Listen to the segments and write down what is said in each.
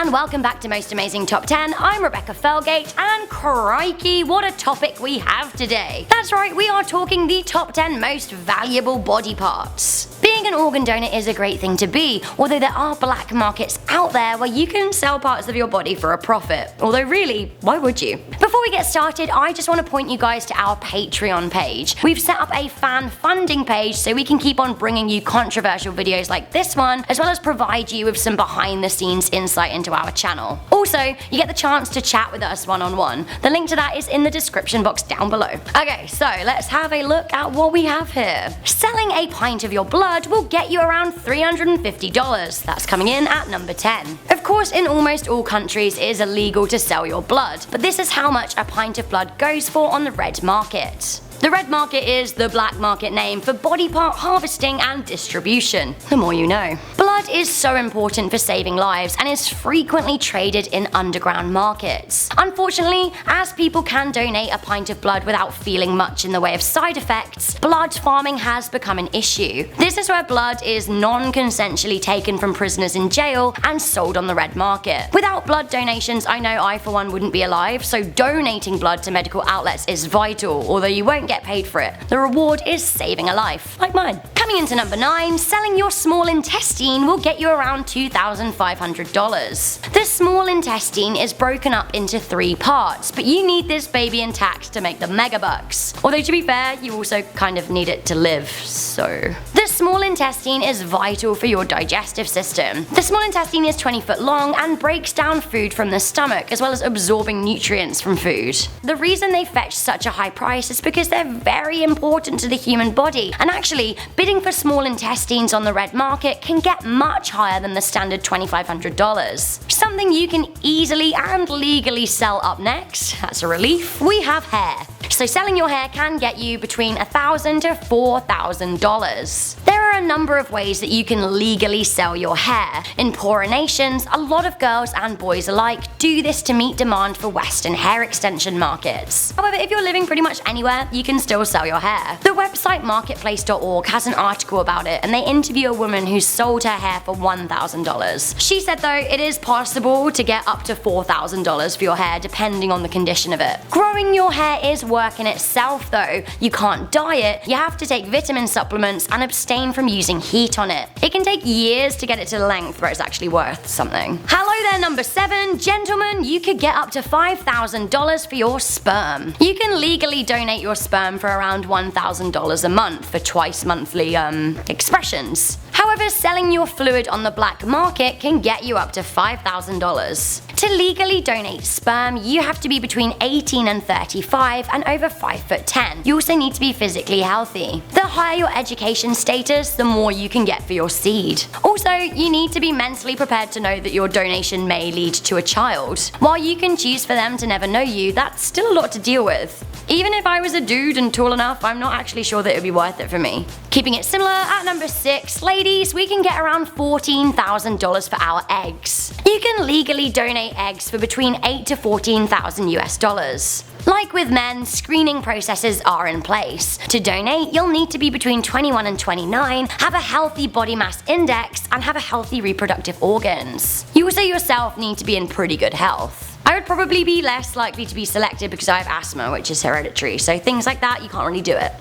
and welcome back to Most Amazing Top 10. I'm Rebecca Felgate, and crikey, what a topic we have today. That's right, we are talking the top 10 most valuable body parts. Being an organ donor is a great thing to be, although there are black markets out there where you can sell parts of your body for a profit. Although really, why would you? Before we get started, I just want to point you guys to our Patreon page. We've set up a fan funding page so we can keep on bringing you controversial videos like this one, as well as provide you with some behind the scenes insight into our channel. Also, you get the chance to chat with us one-on-one. The link to that is in the description box down below. Okay, so let's have a look at what we have here. Selling a pint of your blood will get you around $350. That's coming in at number 10. Of course, in almost all countries it is illegal to sell your blood, but this is how much a pint of blood goes for on the red market. The red market is the black market name for body part harvesting and distribution. The more you know. Blood is so important for saving lives and is frequently traded in underground markets. Unfortunately, as people can donate a pint of blood without feeling much in the way of side effects, blood farming has become an issue. This is where blood is non-consensually taken from prisoners in jail and sold on the red market. Without blood donations, I know I for one wouldn't be alive, so donating blood to medical outlets is vital, although you won't get paid for it. The reward is saving a life, like mine. Coming into number 9, selling your small intestine will get you around $2,500. The small intestine is broken up into 3 parts, but you need this baby intact to make the mega bucks. Although to be fair, you also kind of need it to live, so. The small intestine is vital for your digestive system. The small intestine is 20 foot long and breaks down food from the stomach, as well as absorbing nutrients from food. The reason they fetch such a high price is because they're very important to the human body, and actually, bidding for small intestines on the red market can get much higher than the standard $2,500. Something you can easily and legally sell up next, that's a relief, we have hair. So selling your hair can get you between $1,000 to $4,000. There are a number of ways that you can legally sell your hair. In poorer nations, a lot of girls and boys alike do this to meet demand for Western hair extension markets. However, if you're living pretty much anywhere, you can still sell your hair. The website marketplace.org has an article about it, and they interview a woman who sold her hair for $1,000. She said though, it is possible to get up to $4,000 for your hair depending on the condition of it. Growing your hair is work in itself though. You can't dye it, you have to take vitamin supplements and abstain from using heat on it. It can take years to get it to the length where it's actually worth something. Hello there, number 7. Gentlemen, you could get up to $5,000 for your sperm. You can legally donate your sperm for around $1,000 a month for twice monthly expressions. However, selling your fluid on the black market can get you up to $5,000. To legally donate sperm, you have to be between 18 and 35 and over 5'10". You also need to be physically healthy. The higher your education status, the more you can get for your seed. Also, you need to be mentally prepared to know that your donation may lead to a child. While you can choose for them to never know you, that's still a lot to deal with. Even if I was a dude and tall enough, I'm not actually sure that it would be worth it for me. Keeping it similar, at number 6, ladies, we can get around $14,000 for our eggs. You can legally donate eggs for between $8,000 to $14,000 US. Like with men, screening processes are in place. To donate, you'll need to be between 21 and 29, have a healthy body mass index, and have a healthy reproductive organs. You also yourself need to be in pretty good health. I would probably be less likely to be selected because I have asthma, which is hereditary, so things like that, you can't really do it.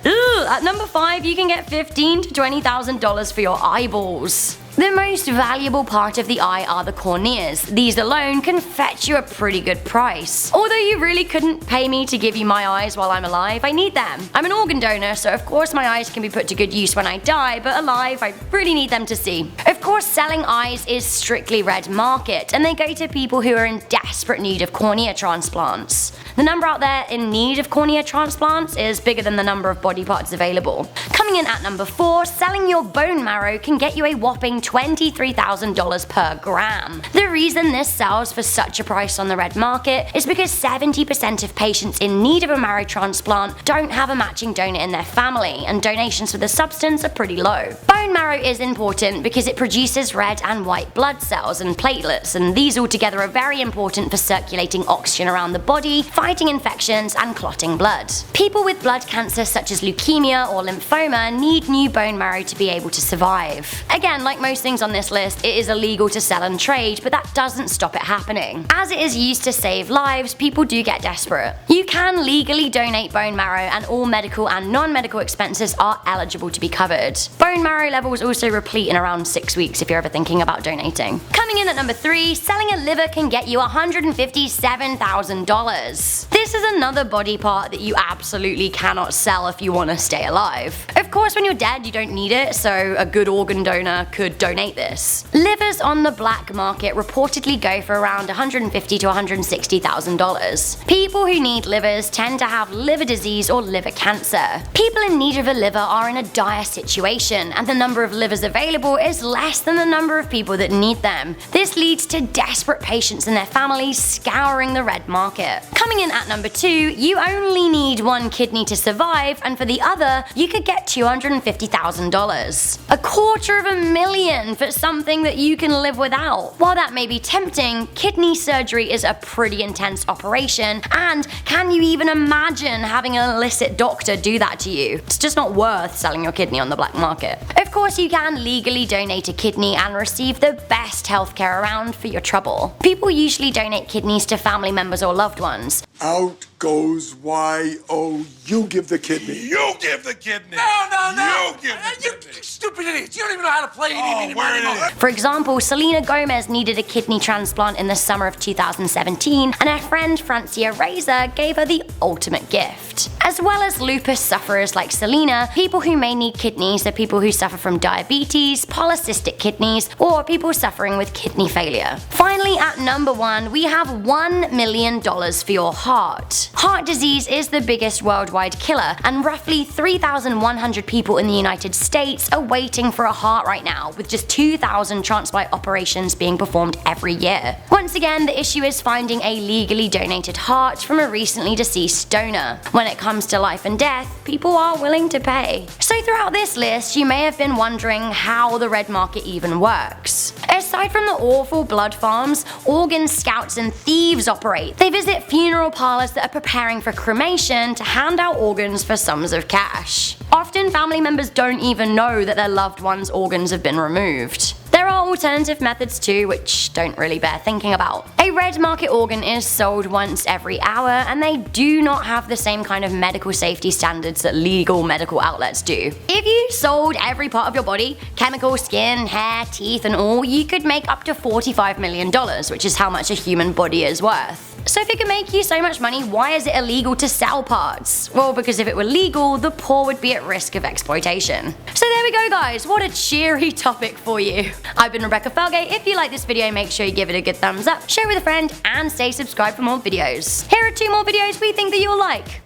At number 5, you can get $15,000 to $20,000 for your eyeballs. The most valuable part of the eye are the corneas. These alone can fetch you a pretty good price. Although you really couldn't pay me to give you my eyes while I'm alive, I need them. I'm an organ donor, so of course my eyes can be put to good use when I die, but alive, I really need them to see. Of course, selling eyes is strictly red market, and they go to people who are in desperate need of cornea transplants. The number out there in need of cornea transplants is bigger than the number of body parts available. Coming in at number 4, selling your bone marrow can get you a whopping $23,000 per gram. The reason this sells for such a price on the red market is because 70% of patients in need of a marrow transplant don't have a matching donor in their family, and donations for the substance are pretty low. Bone marrow is important because it produces red and white blood cells and platelets, and these all together are very important for circulating oxygen around the body, fighting fighting infections and clotting blood. People with blood cancer such as leukemia or lymphoma need new bone marrow to be able to survive. Again, like most things on this list, it is illegal to sell and trade, but that doesn't stop it happening. As it is used to save lives, people do get desperate. You can legally donate bone marrow, and all medical and non-medical expenses are eligible to be covered. Bone marrow levels also replete in around 6 weeks if you're ever thinking about donating. Coming in at number 3, selling a liver can get you $157,000. This is another body part that you absolutely cannot sell if you want to stay alive. Of course, when you're dead, you don't need it, so a good organ donor could donate this. Livers on the black market reportedly go for around $150,000 to $160,000. People who need livers tend to have liver disease or liver cancer. People in need of a liver are in a dire situation, and the number of livers available is less than the number of people that need them. This leads to desperate patients and their families scouring the red market. Coming in at number 2, you only need one kidney to survive, and for the other, you could get $250,000. $250,000 for something that you can live without. While that may be tempting, kidney surgery is a pretty intense operation, and can you even imagine having an illicit doctor do that to you? It's just not worth selling your kidney on the black market. Of course, you can legally donate a kidney and receive the best healthcare around for your trouble. People usually donate kidneys to family members or loved ones. Out goes Y-O. You give the kidney. You give the kidney. No. You give the kidney. You stupid idiots. You don't even know how to play any anymore. For example, Selena Gomez needed a kidney transplant in the summer of 2017, and her friend Francia Reza gave her the ultimate gift. As well as lupus sufferers like Selena, people who may need kidneys are people who suffer from diabetes, polycystic kidneys, or people suffering with kidney failure. Finally, at number 1, we have $1 million for your heart. Heart disease is the biggest worldwide killer, and roughly 3,100 people in the United States are waiting for a heart right now, with just 2,000 transplant operations being performed every year. Once again, the issue is finding a legally donated heart from a recently deceased donor. When it comes to life and death, people are willing to pay. So throughout this list, you may have been wondering how the red market even works. Aside from the awful blood farms, organ scouts and thieves operate. They visit funeral parlors that are preparing for cremation to hand out organs for sums of cash. Often, family members don't even know that their loved one's organs have been removed. There are alternative methods too, which don't really bear thinking about. A red market organ is sold once every hour, and they do not have the same kind of medical safety standards that legal medical outlets do. If you sold every part of your body, chemical, skin, hair, teeth and all, you could make up to $45 million, which is how much a human body is worth. So if it can make you so much money, why is it illegal to sell parts? Well, because if it were legal, the poor would be at risk of exploitation. So there we go guys, what a cheery topic for you. I've been Rebecca Felgate. If you like this video, make sure you give it a good thumbs up, share with a friend, and stay subscribed for more videos. Here are 2 more videos we think that you'll like.